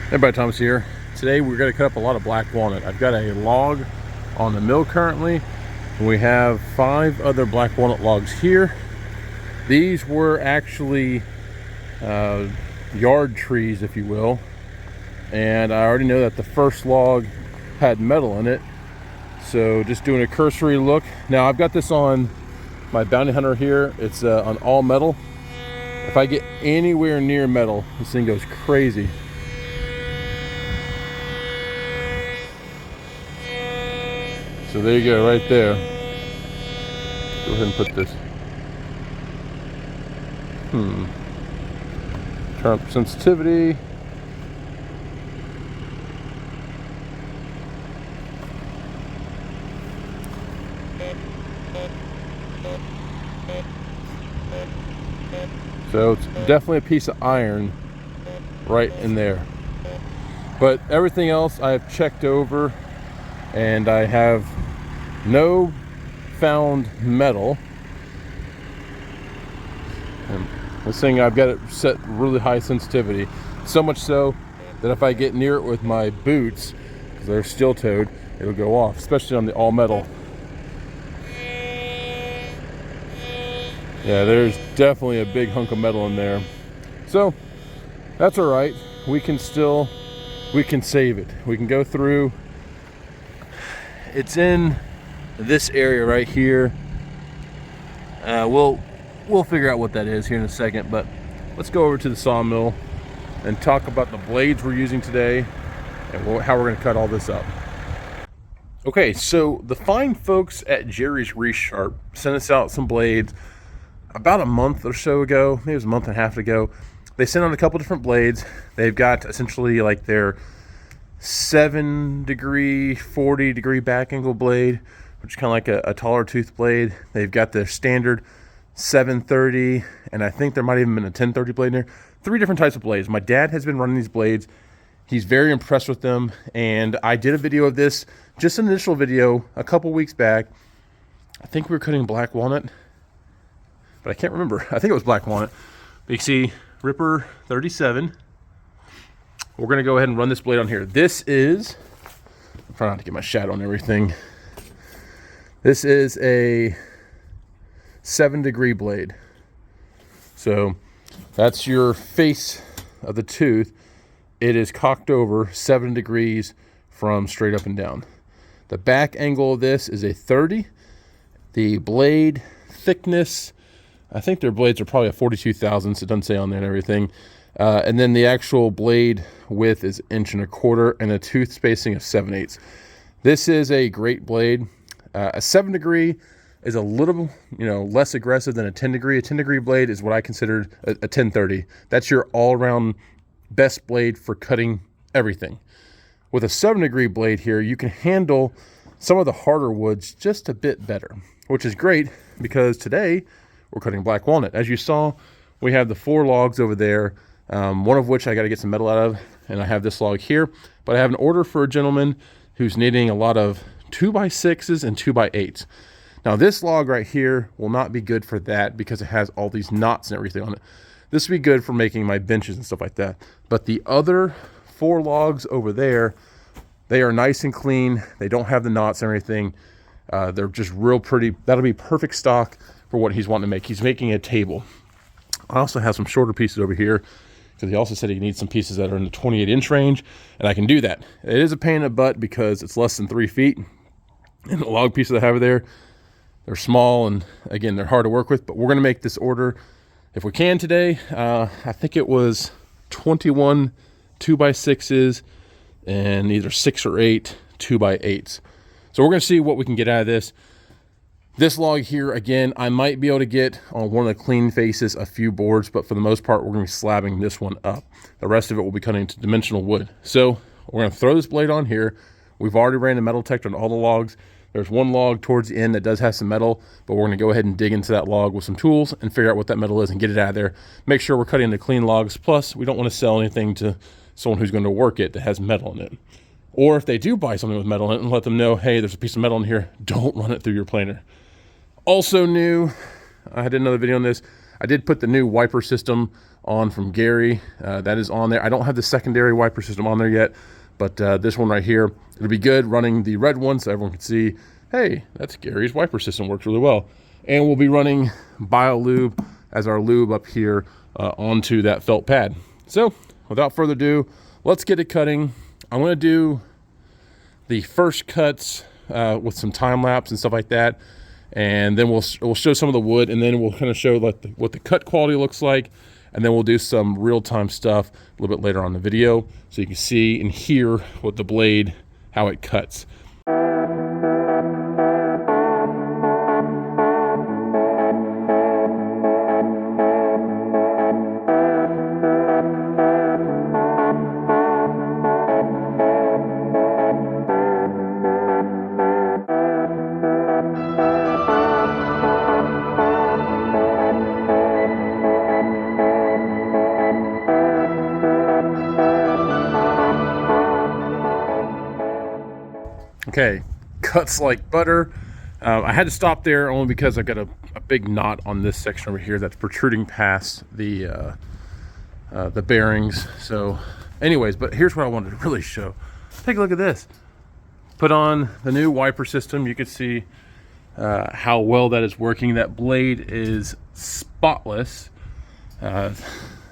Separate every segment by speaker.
Speaker 1: Everybody, Thomas here. Today we're going to cut up a lot of black walnut. I've got a log on the mill currently. We have 5 other black walnut logs here. These were actually yard trees, if you will. And I already know that the first log had metal in it. So just doing a cursory look. Now I've got this on my bounty hunter here. It's on all metal. If I get anywhere near metal, this thing goes crazy. So there you go, right there. Go ahead and put this. Turn up sensitivity. So it's definitely a piece of iron right in there. But everything else I've checked over, and I have no found metal. And this thing, I've got it set really high sensitivity, so much so that if I get near it with my boots, because they're steel-toed, it'll go off, especially on the all metal. Yeah, there's definitely a big hunk of metal in there. So that's all right. We can save it. We can go through. It's in this area right here. We'll figure out what that is here in a second, but let's go over to the sawmill and talk about the blades we're using today and how we're going to cut all this up. Okay, so the fine folks at Jerry's Resharp sent us out some blades about a month or so ago. Maybe it was a month and a half ago. They sent out a couple different blades. They've got essentially like their 7-degree, 40-degree back angle blade, which is kind of like a taller tooth blade. They've got their standard 730, and I think there might even been a 1030 blade in there. 3 different types of blades. My dad has been running these blades. He's very impressed with them, and I did a video of this, just an initial video, a couple weeks back. I think we were cutting black walnut, but I can't remember. I think it was black walnut. But you see, Ripper 37. We're going to go ahead and run this blade on here. This is, I'm trying not to get my shadow on everything. This is a 7-degree blade. So that's your face of the tooth. It is cocked over 7 degrees from straight up and down. The back angle of this is a 30. The blade thickness, I think their blades are probably a 42 thousandths. It doesn't say on there and everything. And then the actual blade width is 1.25 inches and a tooth spacing of 7/8. This is a great blade. A 7-degree is a little, less aggressive than a 10-degree. A 10-degree blade is what I considered a 1030. That's your all-around best blade for cutting everything. With a 7-degree blade here, you can handle some of the harder woods just a bit better, which is great because today we're cutting black walnut. As you saw, we have the 4 logs over there, one of which I got to get some metal out of, and I have this log here. But I have an order for a gentleman who's needing a lot of 2x6s and 2x8s. Now this log right here will not be good for that because it has all these knots and everything on it. This would be good for making my benches and stuff like that. But the other 4 logs over there, they are nice and clean. They don't have the knots and everything. They're just real pretty. That'll be perfect stock for what he's wanting to make. He's making a table. I also have some shorter pieces over here because he also said he needs some pieces that are in the 28-inch range, and I can do that. It is a pain in the butt because it's less than 3 feet, and the log pieces I have there, they're small, and again, they're hard to work with, but we're going to make this order if we can today. I think it was 21 2x6s and either 6 or 8 2x8s. So we're going to see what we can get out of this. This log here, again, I might be able to get on one of the clean faces a few boards, but for the most part, we're going to be slabbing this one up. The rest of it will be cutting into dimensional wood. So we're going to throw this blade on here. We've already ran the metal detector on all the logs. There's one log towards the end that does have some metal, but we're going to go ahead and dig into that log with some tools and figure out what that metal is and get it out of there. Make sure we're cutting the clean logs. Plus, we don't want to sell anything to someone who's going to work it that has metal in it. Or if they do buy something with metal in it, and let them know, hey, there's a piece of metal in here, don't run it through your planer. Also new, I did another video on this. I did put the new wiper system on from Gary. That is on there. I don't have the secondary wiper system on there yet, but this one right here, it'll be good running the red one so everyone can see, hey, that's Gary's wiper system, works really well. And we'll be running BioLube as our lube up here onto that felt pad. So without further ado, let's get it cutting. I'm gonna do the first cuts with some time lapse and stuff like that, and then we'll show some of the wood, and then we'll kind of show what the cut quality looks like, and then we'll do some real-time stuff a little bit later on in the video so you can see and hear what the blade, how it cuts. Okay, cuts like butter. I had to stop there only because I've got a big knot on this section over here that's protruding past the bearings. So anyways, but here's what I wanted to really show. Take a look at this. Put on the new wiper system. You can see how well that is working. That blade is spotless. That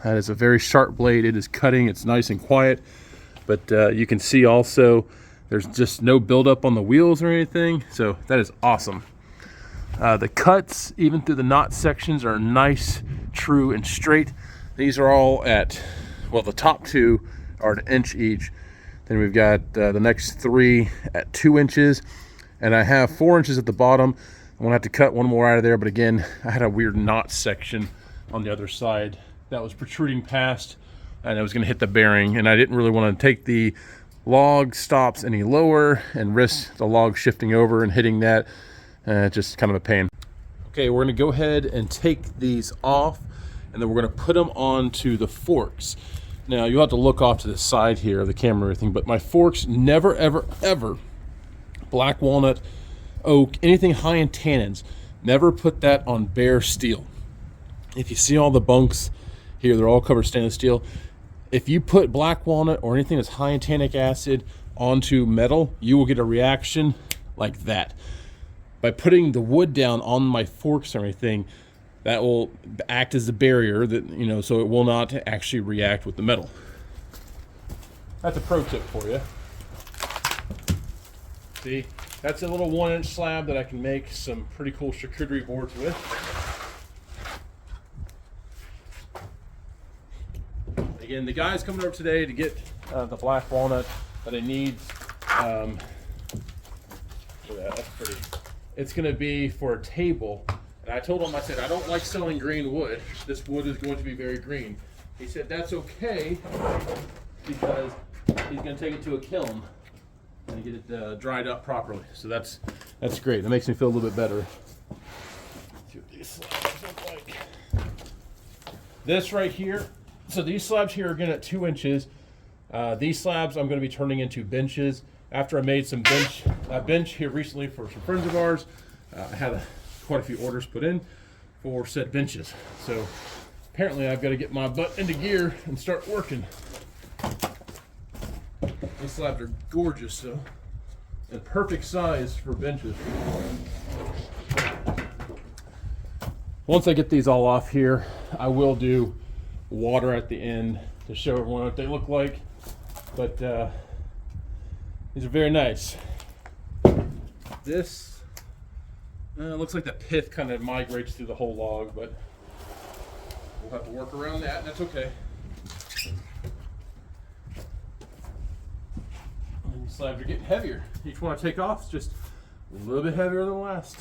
Speaker 1: is a very sharp blade. It is cutting. It's nice and quiet. But you can see also there's just no buildup on the wheels or anything, so that is awesome. The cuts, even through the knot sections, are nice, true, and straight. These are all at, well, the top two are an inch each. Then we've got the next three at 2 inches, and I have 4 inches at the bottom. I'm gonna have to cut one more out of there, but again, I had a weird knot section on the other side that was protruding past, and I was gonna hit the bearing, and I didn't really want to take the log stops any lower and risk the log shifting over and hitting that. Just kind of a pain. Okay, we're gonna go ahead and take these off, and then we're gonna put them onto the forks. Now you'll have to look off to the side here of the camera and everything, but my forks never, ever, ever, black walnut, oak, anything high in tannins, never put that on bare steel. If you see all the bunks here, they're all covered stainless steel. If you put black walnut or anything that's high in tannic acid onto metal, you will get a reaction like that. By putting the wood down on my forks or anything, that will act as a barrier that, you know, so it will not actually react with the metal. That's a pro tip for you. See, that's a little 1-inch slab that I can make some pretty cool charcuterie boards with. Again, the guy's coming over today to get the black walnut that I need. Look at that, that's pretty. It's gonna be for a table. And I told him, I said, I don't like selling green wood. This wood is going to be very green. He said, that's okay, because he's gonna take it to a kiln and get it dried up properly. So that's great. That makes me feel a little bit better. Let's see what these slabs look like. This right here, so these slabs here are again at 2 inches. These slabs I'm going to be turning into benches. After I made some bench here recently for some friends of ours, I had quite a few orders put in for said benches. So apparently I've got to get my butt into gear and start working. These slabs are gorgeous, so, and perfect size for benches. Once I get these all off here, I will do water at the end to show everyone what they look like, but these are very nice. This looks like the pith kind of migrates through the whole log, but we'll have to work around that, and that's okay. And these slabs are getting heavier. Each one I take off is just a little bit heavier than the last.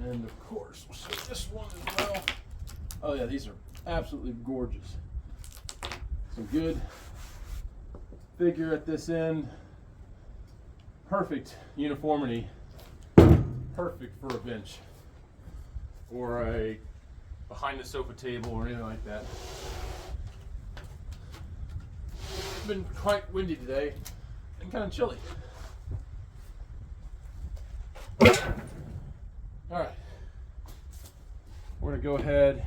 Speaker 1: And of course, we'll show this one as well. Oh yeah, these are absolutely gorgeous. Some good figure at this end. Perfect uniformity. Perfect for a bench or a behind the sofa table or anything like that. It's been quite windy today and kind of chilly. to go ahead.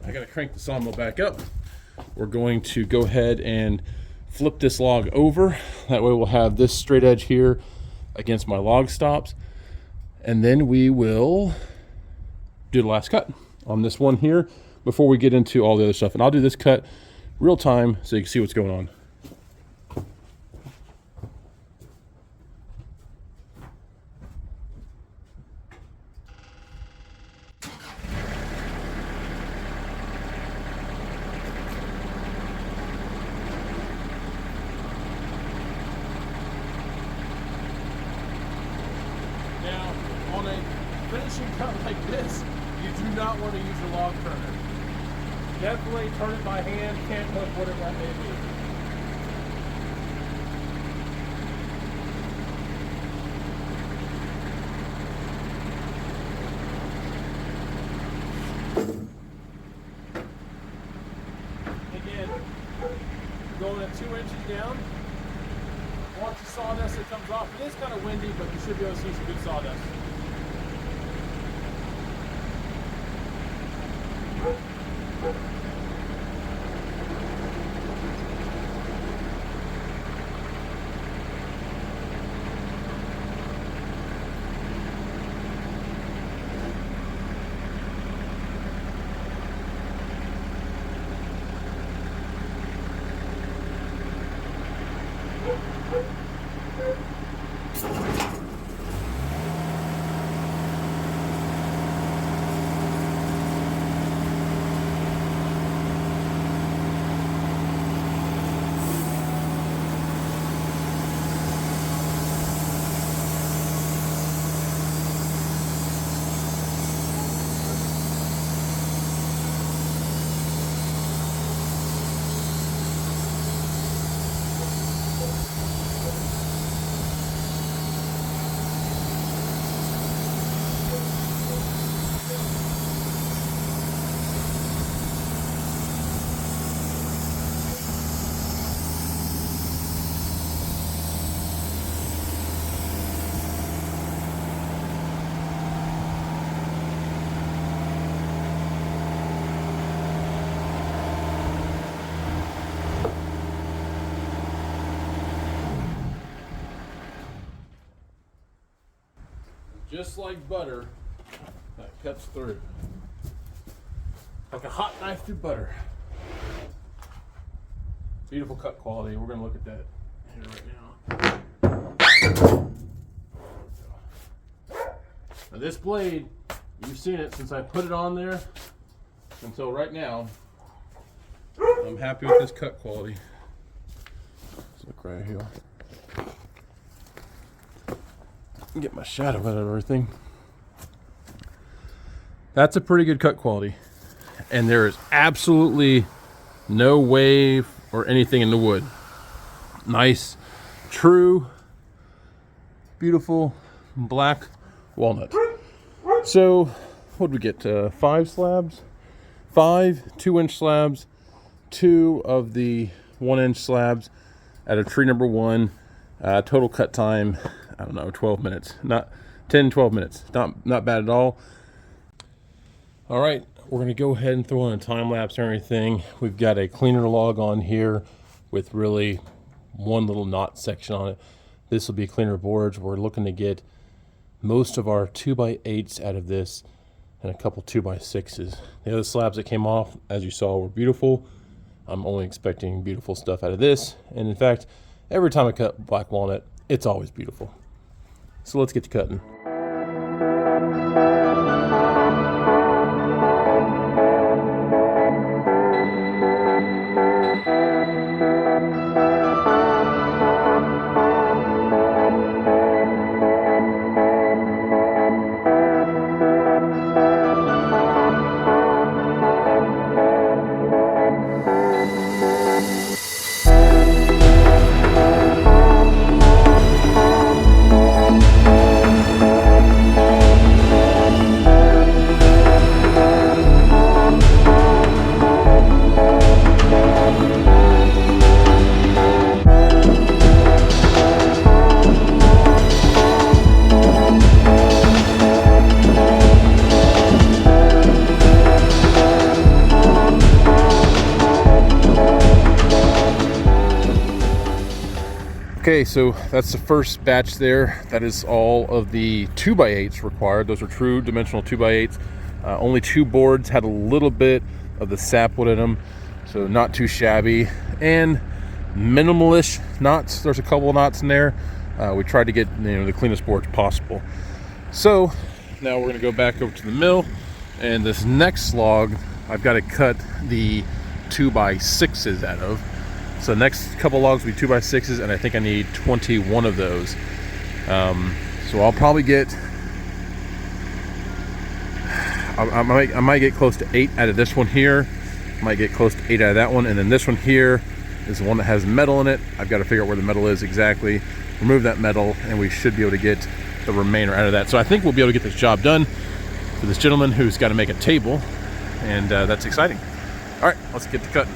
Speaker 1: I got to crank the sawmill back up. We're going to go ahead and flip this log over. That way we'll have this straight edge here against my log stops. And then we will do the last cut on this one here before we get into all the other stuff. And I'll do this cut real time so you can see what's going on. Now, on a finishing cut like this, you do not want to use your log turner. Definitely turn it by hand, can't hook, whatever that may be. Again, going at 2 inches down. Watch the sawdust that comes off. It is kind of windy, but you should be able to see some good sawdust. Just like butter, that cuts through. Like a hot knife through butter. Beautiful cut quality. We're going to look at that here right now. Now this blade, you've seen it since I put it on there until right now. I'm happy with this cut quality. Let's look right here. Get my shadow out of everything. That's a pretty good cut quality, and there is absolutely no wave or anything in the wood. Nice, true, beautiful black walnut. So what did we get? 5 slabs, 5 2-inch slabs, 2 of the 1-inch slabs out of tree number 1. Total cut time, I don't know, 12 minutes, not 10, 12 minutes. Not bad at all. All right, we're gonna go ahead and throw in a time lapse and everything. We've got a cleaner log on here with really one little knot section on it. This will be cleaner boards. We're looking to get most of our 2x8s out of this and a couple 2x6s. The other slabs that came off, as you saw, were beautiful. I'm only expecting beautiful stuff out of this. And in fact, every time I cut black walnut, it's always beautiful. So let's get to cutting. Okay, so that's the first batch there. That is all of the 2x8s required. Those are true dimensional 2x8s. Only 2 boards, had a little bit of the sapwood in them, so not too shabby. And minimalish knots. There's a couple of knots in there. We tried to get the cleanest boards possible. So now we're going to go back over to the mill, and this next log I've got to cut the 2x6s out of. So the next couple logs will be 2x6s, and I think I need 21 of those. So I'll probably get, I might get close to 8 out of this one here. I might get close to 8 out of that one, and then this one here is the one that has metal in it. I've got to figure out where the metal is exactly, remove that metal, and we should be able to get the remainder out of that. So I think we'll be able to get this job done for this gentleman who's got to make a table, and that's exciting. All right, let's get to cutting.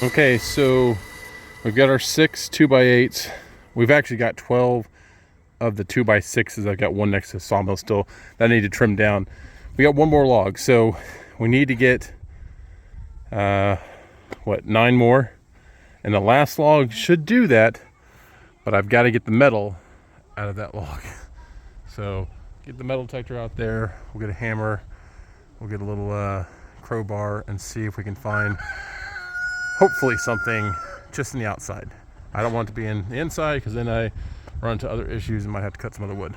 Speaker 1: Okay, so we've got our 6 2x8s. We've actually got 12 of the 2x6s. I've got one next to the sawmill still that I need to trim down. We got one more log, so we need to get 9 more, and the last log should do that, but I've got to get the metal out of that log. So get the metal detector out there, we'll get a hammer, we'll get a little crowbar and see if we can find hopefully something just in the outside. I don't want it to be in the inside, because then I run into other issues and might have to cut some other wood.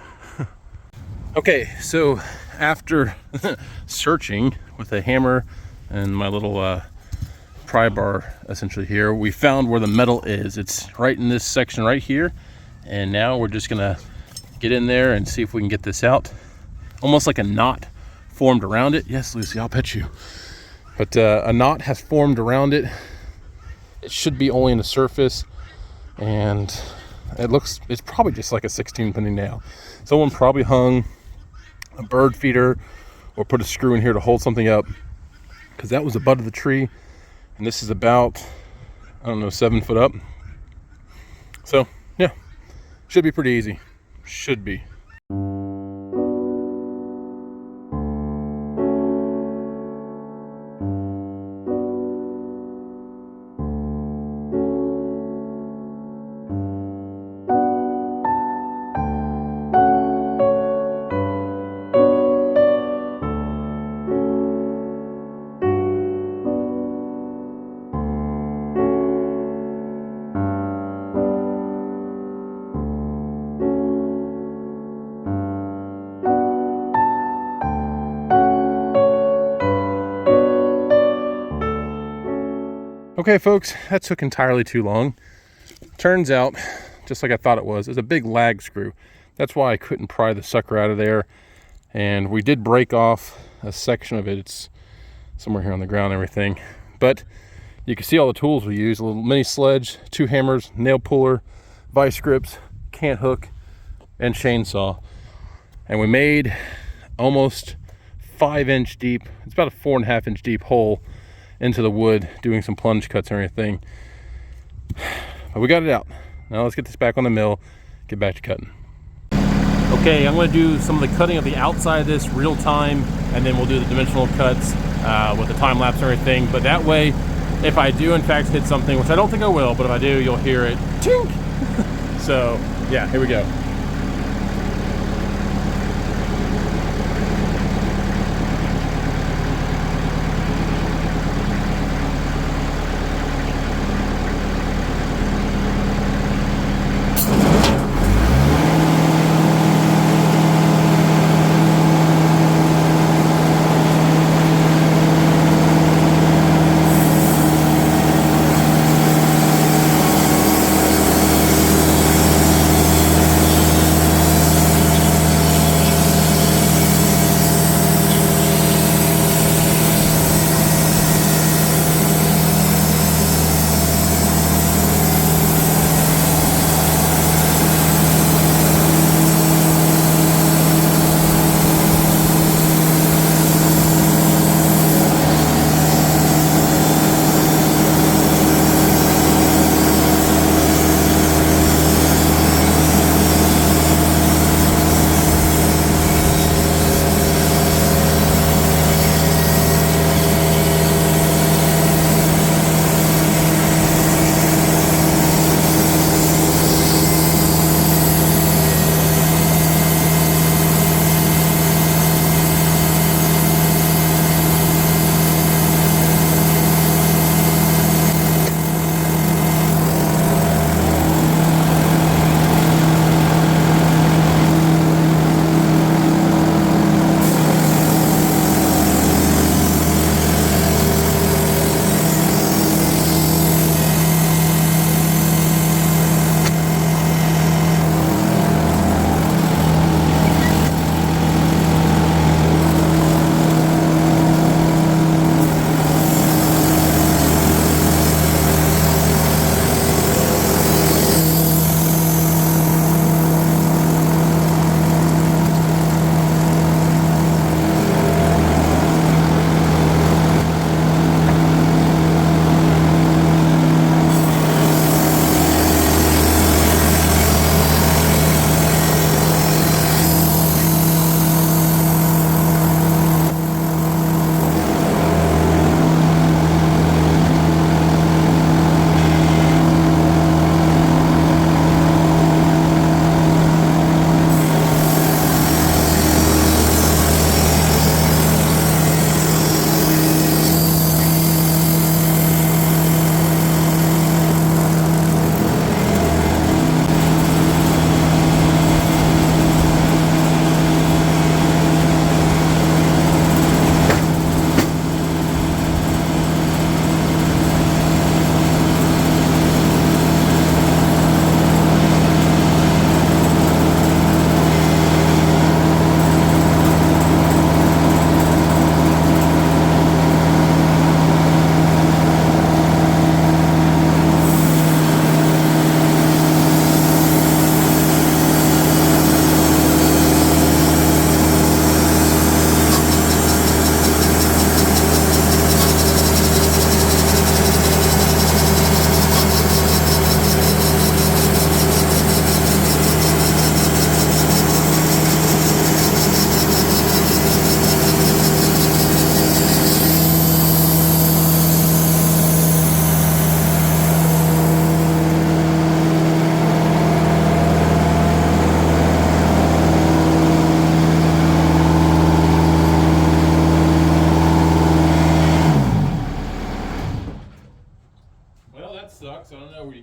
Speaker 1: Okay, so after searching with a hammer and my little pry bar essentially here, we found where the metal is. It's right in this section right here, and now we're just gonna get in there and see if we can get this out. Almost like a knot formed around it. Yes, Lucy, I'll pet you. But a knot has formed around it. It should be only in the surface, and it's probably just like a 16-penny nail. Someone probably hung a bird feeder or put a screw in here to hold something up, because that was the butt of the tree, and this is about, I don't know, 7 foot up. So yeah, should be pretty easy. Should be. Okay, folks, that took entirely too long. Turns out, just like I thought it was a big lag screw. That's why I couldn't pry the sucker out of there. And we did break off a section of it. It's somewhere here on the ground and everything. But you can see all the tools we use: a little mini sledge, 2 hammers, nail puller, vice grips, cant hook, and chainsaw. And we made almost 5-inch deep, it's about a 4.5-inch deep hole into the wood, doing some plunge cuts and everything. But we got it out. Now let's get this back on the mill, get back to cutting. Okay, I'm going to do some of the cutting of the outside of this real time, and then we'll do the dimensional cuts with the time lapse and everything. But that way, if I do in fact hit something, which I don't think I will, but if I do, you'll hear it tink. So yeah, here we go.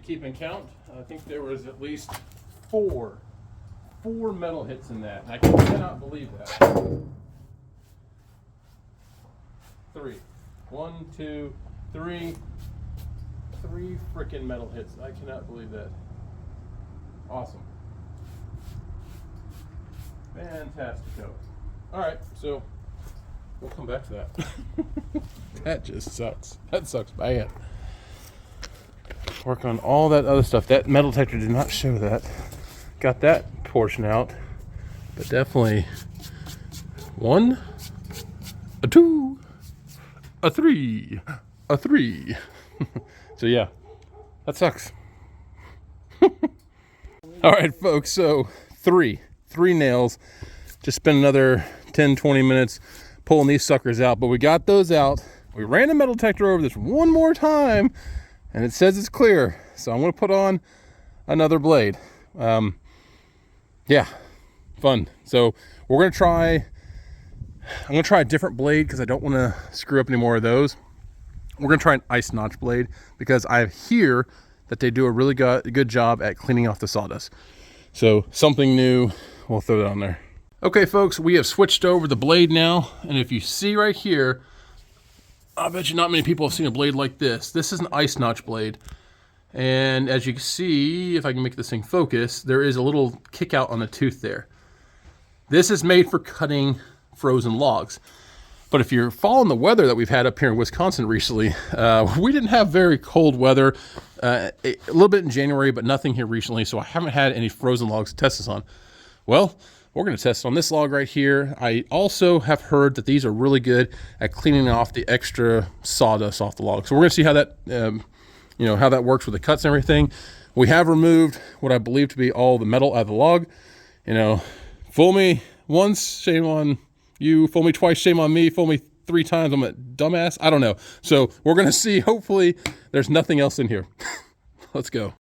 Speaker 1: Keeping count, I think there was at least four metal hits in that, and I cannot believe that. Three, 1, 2, 3, 3 freaking metal hits. I cannot believe that. Awesome. Fantastico. All right, so we'll come back to that. That just sucks. That sucks bad. Work on all that other stuff. That metal detector did not show that. Got that portion out, but definitely 1, a 2, a 3, a 3. So yeah, that sucks. All right, folks. So three nails. Just spent another 10-20 minutes pulling these suckers out, but we got those out. We ran a metal detector over this one more time, and it says it's clear. So I'm going to put on another blade. Yeah, fun. So we're going to try, I'm going to try a different blade because I don't want to screw up any more of those. We're going to try an ice notch blade because I hear that they do a really good job at cleaning off the sawdust. So something new, we'll throw it on there. Okay folks, we have switched over the blade now, and if you see right here, I bet you not many people have seen a blade like this. This is an ice notch blade, and as you can see, if I can make this thing focus, there is a little kick out on the tooth there. This is made for cutting frozen logs. But if you're following the weather that we've had up here in Wisconsin recently, we didn't have very cold weather, a little bit in January, but nothing here recently, so I haven't had any frozen logs to test this on. Well, we're going to test it on this log right here. I also have heard that these are really good at cleaning off the extra sawdust off the log. So we're going to see how that, how that works with the cuts and everything. We have removed what I believe to be all the metal out of the log. Fool me once, shame on you. Fool me twice, shame on me. Fool me 3 times, I'm a dumbass. I don't know. So we're going to see. Hopefully there's nothing else in here. Let's go.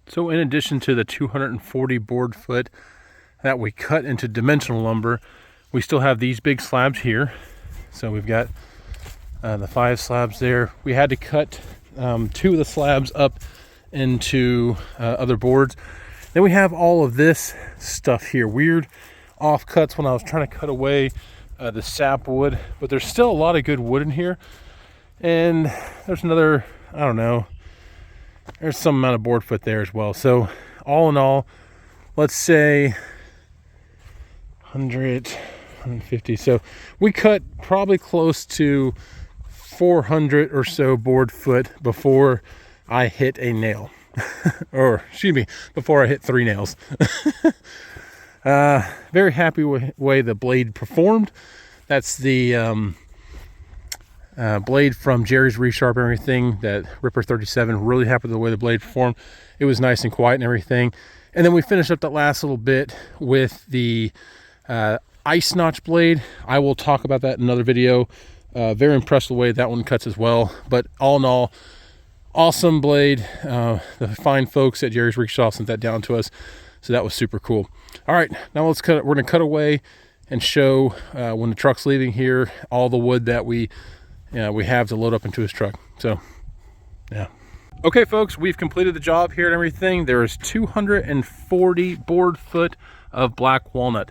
Speaker 1: So in addition to the 240 board foot that we cut into dimensional lumber, we still have these big slabs here. So we've got the 5 slabs there. We had to cut 2 of the slabs up into other boards. Then we have all of this stuff here, weird offcuts when I was trying to cut away the sap wood, but there's still a lot of good wood in here. And there's another, I don't know, there's some amount of board foot there as well. So all in all, let's say 100, 150. So we cut probably close to 400 or so board foot before I hit a nail. Or excuse me, before I hit 3 nails. Very happy with the way the blade performed. That's the blade from Jerry's Resharp and everything, that Ripper 37. Really happy with the way the blade performed. It was nice and quiet and everything. And then we finished up that last little bit with the ice notch blade. I will talk about that in another video. Very impressed with the way that one cuts as well. But all in all, awesome blade. The fine folks at Jerry's Resharp sent that down to us, so that was super cool. All right, now let's cut it. We're gonna cut away and show when the truck's leaving here all the wood that we have to load up into his truck. So yeah. Okay folks, we've completed the job here and everything. There is 240 board foot of black walnut,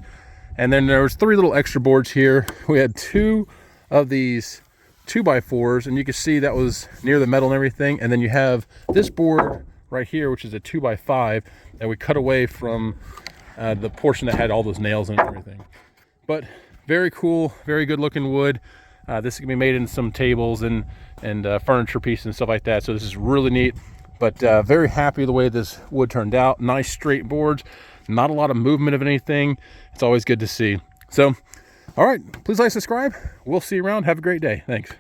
Speaker 1: and then there was 3 little extra boards here. We had 2 of these 2x4s, and you can see that was near the metal and everything. And then you have this board right here, which is a 2x5 that we cut away from the portion that had all those nails in it and everything. But very cool, very good looking wood. This can be made in some tables and furniture pieces and stuff like that. So this is really neat, but very happy with the way this wood turned out. Nice straight boards, not a lot of movement of anything. It's always good to see. So, all right, please like, subscribe. We'll see you around. Have a great day. Thanks.